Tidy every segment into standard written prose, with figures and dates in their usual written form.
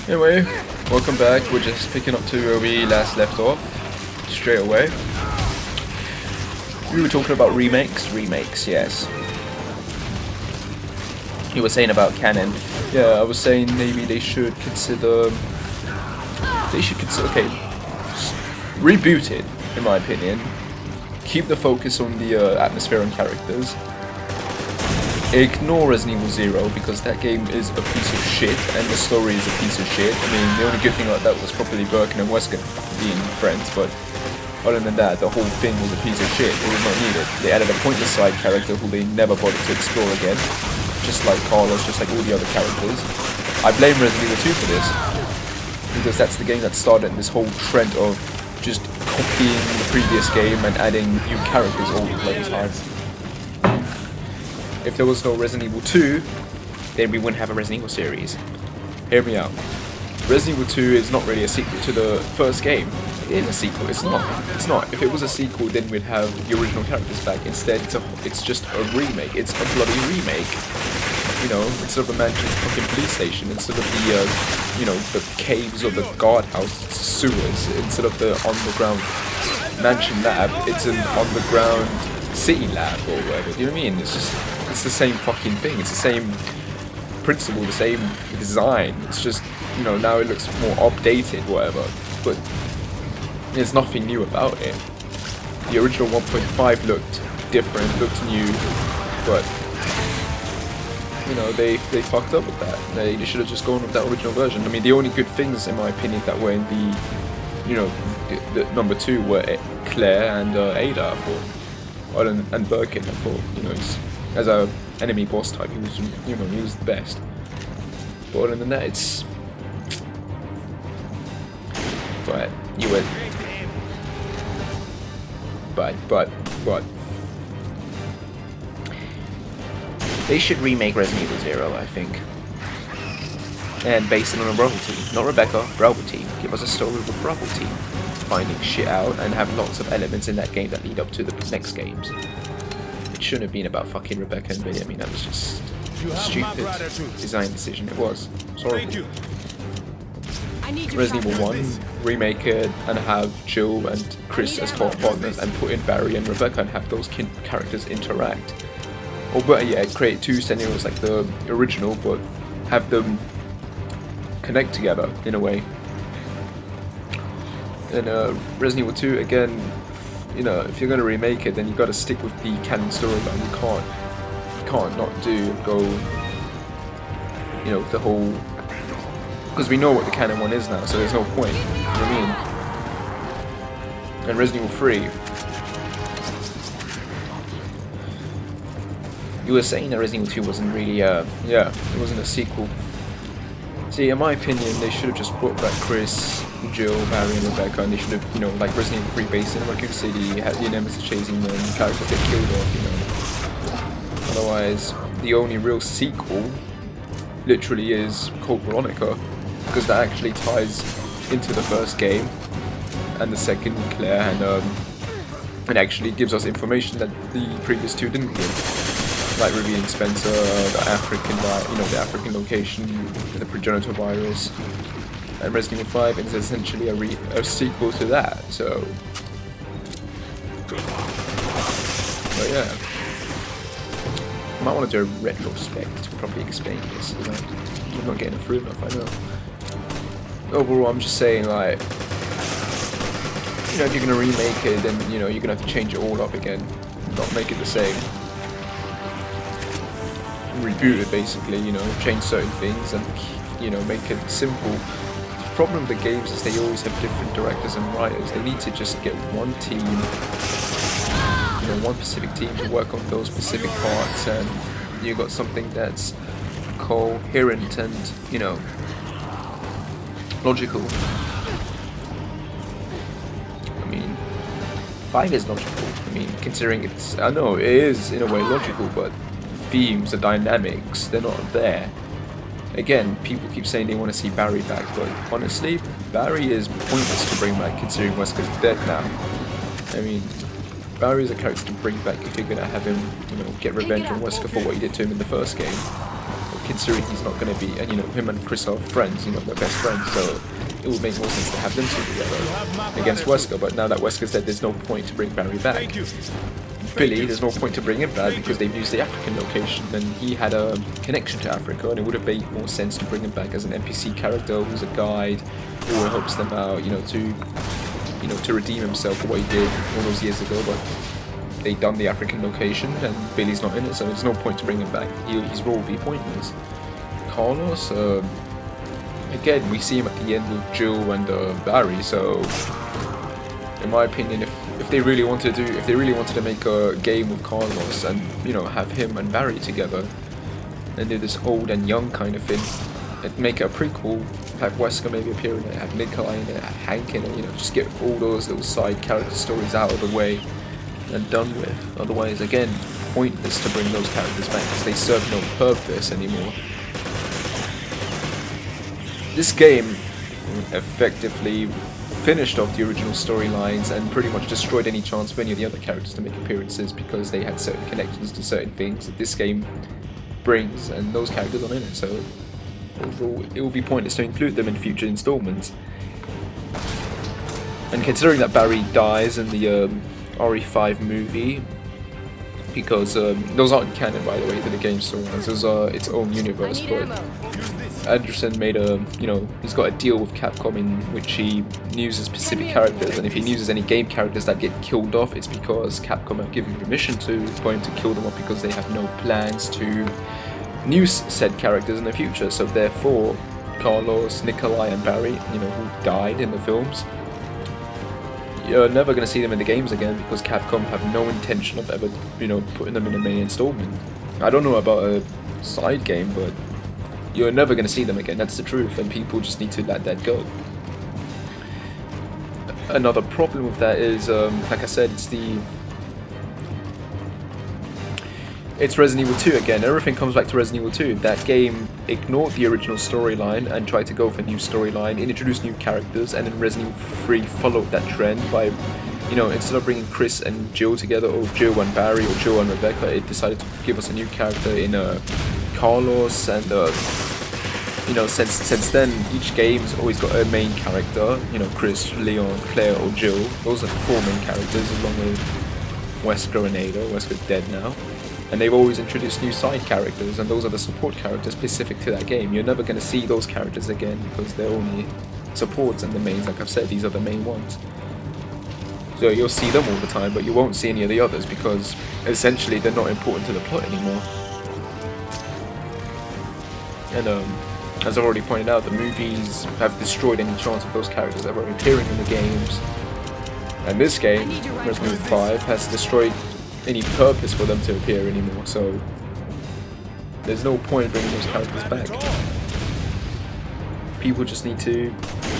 Anyway, welcome back. We're just picking up to where we last left off. Straight away. We were talking about remakes. Remakes, yes. You were saying about canon. Yeah, I was saying maybe they should consider... okay. Reboot it, in my opinion. Keep the focus on the atmosphere and characters. Ignore Resident Evil 0 because that game is a piece of shit and the story is a piece of shit. I mean, the only good thing about that was probably Birkin and Wesker being friends, but other than that, the whole thing was a piece of shit. It was not needed. They added a pointless side character who they never bothered to explore again, just like Carlos, just like all the other characters. I blame Resident Evil 2 for this, because that's the game that started this whole trend of just copying the previous game and adding new characters all the bloody time. If there was no Resident Evil 2, then we wouldn't have a Resident Evil series. Hear me out. Resident Evil 2 is not really a sequel to the first game. It is a sequel, it's not. It's not. If it was a sequel, then we'd have the original characters back. Instead, it's just a remake. It's a bloody remake. You know, instead of a mansion's fucking police station, instead of the, you know, the caves or the guardhouse sewers, instead of the underground mansion lab, it's an underground city lab or whatever. Do you know what I mean? It's the same fucking thing. It's the same principle, the same design. It's just, you know, now it looks more updated, whatever. But there's nothing new about it. The original 1.5 looked different, looked new, but you know, they fucked up with that. They should have just gone with that original version. I mean, the only good things, in my opinion, that were in the, you know, the number 2 were Claire and Ada, I thought, and Birkin, I thought. You know, as a enemy boss type, he was, you know, he was the best. But other than that, it's. But you were. But. They should remake Resident Evil 0, I think. And base it on a Bravo team. Not Rebecca, Bravo team. Give us a story with a Bravo team. Finding shit out and have lots of elements in that game that lead up to the next games. It shouldn't have been about fucking Rebecca and Billy. I mean, that was just a stupid design decision. It was. Sorry. Resident Evil 1, remake it and have Jill and Chris as co-partners and put in Barry and Rebecca and have those characters interact. Or better yet, create 2 scenarios like the original, but have them connect together in a way. And Resident Evil 2, again, you know, if you're going to remake it, then you got to stick with the canon storyline. You can't not go, you know, the whole, because we know what the canon one is now, so there's no point. You know what I mean? And Resident Evil 3. You were saying that Resident Evil 2 wasn't really, yeah, it wasn't a sequel. See, in my opinion, they should have just brought back Chris, Jill, Barry, and Rebecca, and they should have, you know, like Resident Evil 3 based in Raccoon City, had the Nemesis chasing them, characters get killed off, you know. Otherwise, the only real sequel literally is Code Veronica, because that actually ties into the first game, and the second, Claire, and actually gives us information that the previous 2 didn't give. Like revealing Spencer, the African, you know, the African location, the progenitor virus, and Resident Evil 5 is essentially a sequel to that. So, but yeah, I might want to do a retrospect to probably explain this. You know, I'm not getting through enough, I know. Overall, I'm just saying, like, you know, if you're gonna remake it, then you know you're gonna have to change it all up again, not make it the same. Reboot it basically, you know, change certain things and, you know, make it simple. The problem with the games is they always have different directors and writers. They need to just get one team, you know, one specific team to work on those specific parts, and you got something that's coherent and, you know, logical. I mean, 5 is logical. I mean, considering it's, I know it is in a way logical, but themes, the dynamics, they're not there. Again, people keep saying they want to see Barry back, but honestly, Barry is pointless to bring back considering Wesker's dead now. I mean, Barry is a character to bring back if you're going to have him, you know, get revenge on Wesker for what he did to him in the first game. considering he's not going to be, and you know, him and Chris are friends, you know, they're best friends, so it would make more sense to have them two together against Wesker. But now that Wesker's dead, there's no point to bring Barry back. Billy, there's no point to bring him back because they've used the African location, and he had a connection to Africa, and it would have made more sense to bring him back as an NPC character who's a guide who helps them out, you know, to redeem himself for what he did all those years ago. But they've done the African location, and Billy's not in it, so there's no point to bring him back. His role will be pointless. Carlos, again, we see him at the end with Jill and Barry, so in my opinion, if they really wanted to make a game with Carlos and, you know, have him and Barry together and do this old and young kind of thing, and make it a prequel, have Wesker maybe appear in it, have Nikolai in it, have Hank in it, you know, just get all those little side character stories out of the way and done with. Otherwise, again, pointless to bring those characters back because they serve no purpose anymore. This game effectively finished off the original storylines and pretty much destroyed any chance for any of the other characters to make appearances because they had certain connections to certain things that this game brings, and those characters aren't in it, so overall it will be pointless to include them in future installments. And considering that Barry dies in the RE5 movie, because those aren't canon, by the way, to the game storylines, those are its own universe, but Anderson made he's got a deal with Capcom in which he uses specific characters, and if he uses any game characters that get killed off, it's because Capcom have given permission for him to kill them off because they have no plans to use said characters in the future. So therefore, Carlos, Nikolai and Barry, you know, who died in the films, you're never going to see them in the games again because Capcom have no intention of ever, you know, putting them in the main installment. I don't know about a side game, but you're never going to see them again, that's the truth, and people just need to let that go. Another problem with that is, like I said, it's Resident Evil 2 again. Everything comes back to Resident Evil 2. That game ignored the original storyline and tried to go for a new storyline, introduce new characters, and then Resident Evil 3 followed that trend by, you know, instead of bringing Chris and Jill together, or Jill and Barry, or Jill and Rebecca, it decided to give us a new character in Carlos, and you know, since then each game's always got a main character, you know, Chris, Leon, Claire or Jill. Those are the four main characters along with Wesker and Ada. Wesker's dead now. And they've always introduced new side characters, and those are the support characters specific to that game. You're never going to see those characters again because they're only supports, and the mains, like I've said, these are the main ones. So you'll see them all the time, but you won't see any of the others because essentially they're not important to the plot anymore. And as I've already pointed out, the movies have destroyed any chance of those characters ever appearing in the games. And this game, Resident Evil 5, has destroyed any purpose for them to appear anymore, so there's no point in bringing those characters back. People just need to,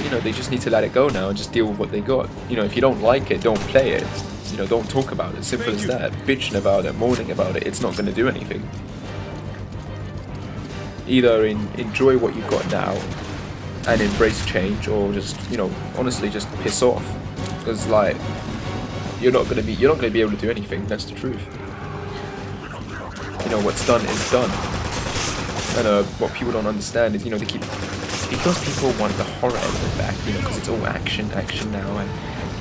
you know, they just need to let it go now and just deal with what they got. You know, if you don't like it, don't play it. You know, don't talk about it. Simple as that. Bitching about it, moaning about it, it's not going to do anything. Either enjoy what you've got now and embrace change, or just, you know, honestly just piss off. Because, like, you're not gonna be able to do anything. That's the truth. You know, what's done is done. And what people don't understand is, you know, they keep, because people want the horror element back, you know, because it's all action now,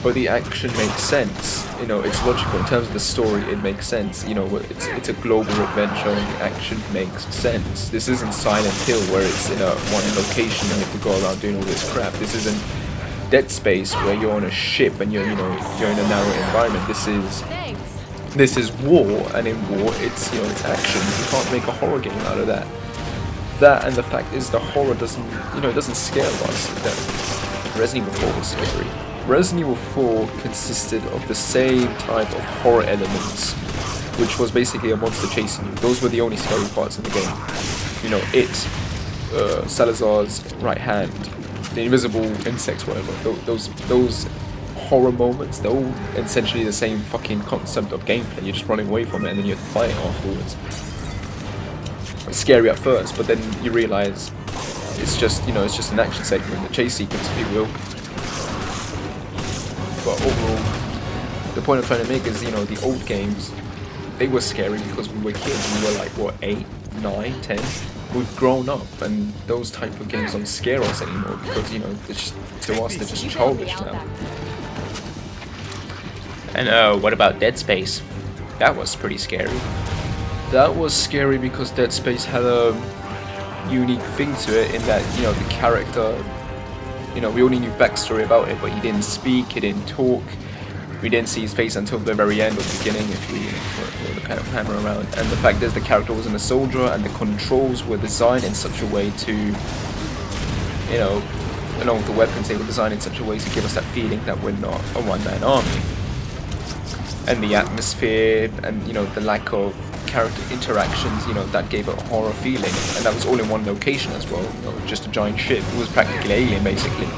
but the action makes sense. You know, it's logical in terms of the story. It makes sense. You know, it's a global adventure, and the action makes sense. This isn't Silent Hill where it's in a one location and you have to go around doing all this crap. This isn't Dead Space where you're on a ship and you're in a narrow environment. This is war, and in war it's, you know, it's action. You can't make a horror game out of that. That, and the fact is the horror doesn't scare us. That Resident Evil 4 was scary. Resident Evil 4 consisted of the same type of horror elements, which was basically a monster chasing you. Those were the only scary parts in the game. You know, Salazar's right hand, the invisible insects, whatever. Those horror moments, they're all essentially the same fucking concept of gameplay. You're just running away from it and then you have to fight it afterwards. It's scary at first, but then you realize it's just, you know, it's just an action segment, a chase sequence, if you will. But overall, the point I'm trying to make is, you know, the old games, they were scary because we were kids. We were like, what, 8, 9, 10? we've grown up, and those type of games don't scare us anymore because they're just, to us they're just childish now. And what about Dead Space? That was pretty scary. That was scary because Dead Space had a unique thing to it in that the character, we only knew backstory about it, but he didn't speak, he didn't talk. We didn't see his face until the very end or the beginning if we were to kind of hammer around. And the fact is the character wasn't a soldier, and the controls were designed in such a way to, along with the weapons, they were designed in such a way to give us that feeling that we're not a one-man army. And the atmosphere and, the lack of character interactions, that gave it a horror feeling. And that was all in one location as well, just a giant ship. It was practically Alien, basically.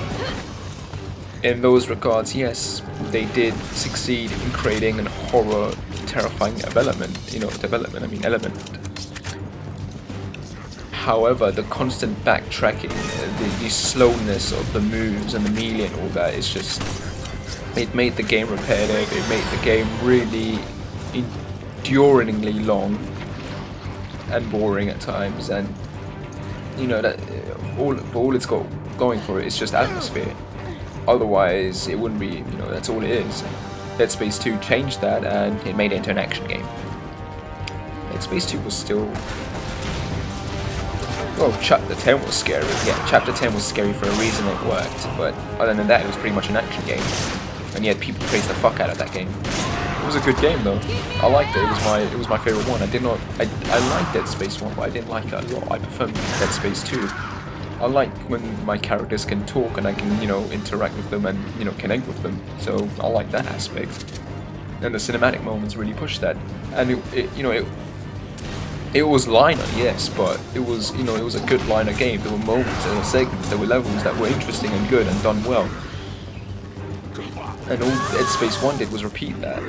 In those regards, yes, they did succeed in creating a horror, terrifying element. However, the constant backtracking, the slowness of the moves and the melee and all that, is just, it made the game repetitive. It made the game really enduringly long and boring at times. And that all it's got going for it is just atmosphere. Otherwise, it wouldn't be, that's all it is. Dead Space 2 changed that, and it made it into an action game. Dead Space 2 was still... Well, Chapter 10 was scary. Yeah, Chapter 10 was scary for a reason, it worked. But other than that, it was pretty much an action game. And yet, people praised the fuck out of that game. It was a good game, though. I liked it. It was my favorite one. I liked Dead Space 1, but I didn't like it a lot. I prefer Dead Space 2. I like when my characters can talk and I can, interact with them and, connect with them. So I like that aspect. And the cinematic moments really pushed that. And it was linear, yes, but it was, it was a good linear game. There were moments, there were segments, there were levels that were interesting and good and done well. And all Dead Space 1 did was repeat that.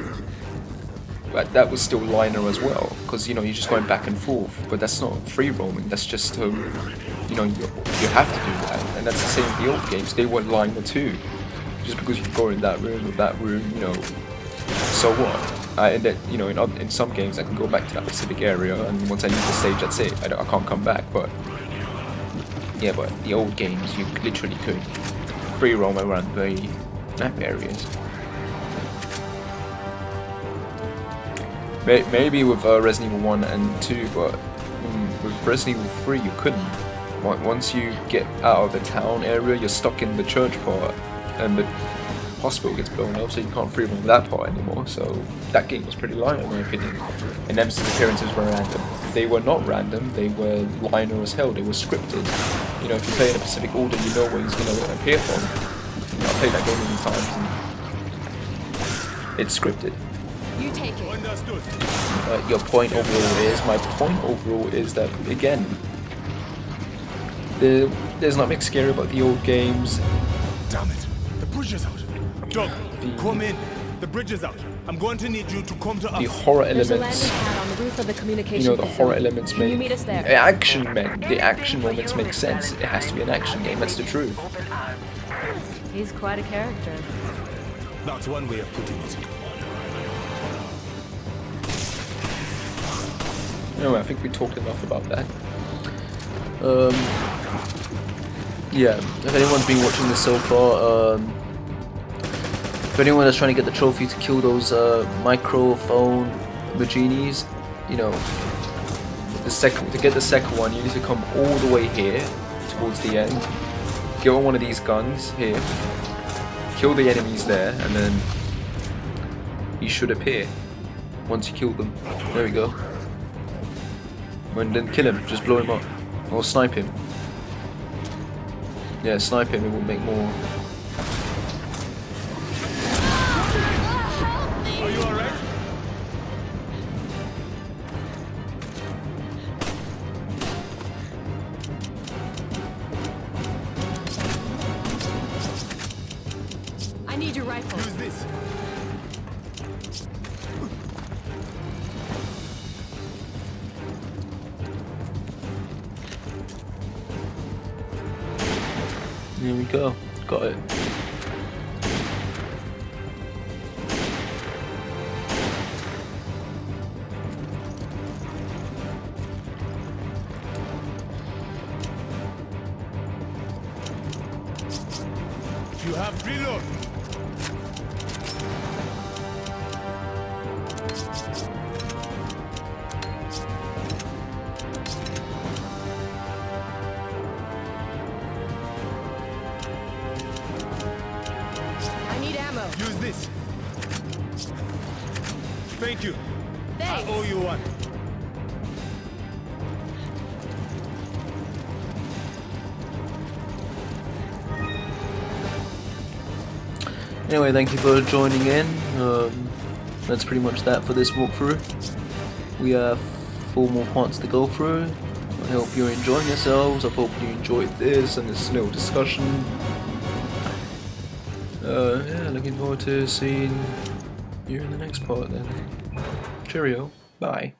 But that was still linear as well, because you're just going back and forth. But that's not free roaming. That's just you have to do that, and that's the same with the old games. They were linear too. Just because you go in that room or that room, so what? And that in some games I can go back to that specific area, and once I leave the stage, that's it. I can't come back. But yeah, but the old games you literally could free roam around the map areas. Maybe with Resident Evil 1 and 2, but with Resident Evil 3 you couldn't. Once you get out of the town area, you're stuck in the church part, and the hospital gets blown up, so you can't free roam that part anymore. So that game was pretty linear in my opinion. And Nemesis appearances were random. They were not random, they were linear as hell, they were scripted. If you play in a specific order, you know where he's going to appear from. I played that game many times, and it's scripted. You take it. Understood. My point overall is that, again, there's nothing scary about the old games. Damn it. The bridge is out. Doug, come in. The bridge is out. I'm going to need you to come to us. The horror There's a elements, landing pad on the roof of the communication the horror elements Can you make meet us there? the action moments make sense. It has to be an action game. That's the truth. He's quite a character. That's one way of putting it. Anyway, I think we talked enough about that. Yeah, if anyone's been watching this so far, if anyone that's trying to get the trophy to kill those microphone Maginis, to get the second one, you need to come all the way here towards the end, get on one of these guns here, kill the enemies there, and then you should appear once you kill them. There we go. And then kill him, just blow him up. Or snipe him. Yeah, snipe him, it will make more. Are you alright? I need your rifle. Use this. There we go. Got it. have reload. I need ammo. Use this. Thank you. I Thanks. owe you one. Anyway, thank you for joining in. That's pretty much that for this walkthrough. We have 4 more parts to go through. I hope you're enjoying yourselves. I hope you enjoyed this and this little discussion. Yeah, looking forward to seeing you in the next part then. Cheerio. Bye.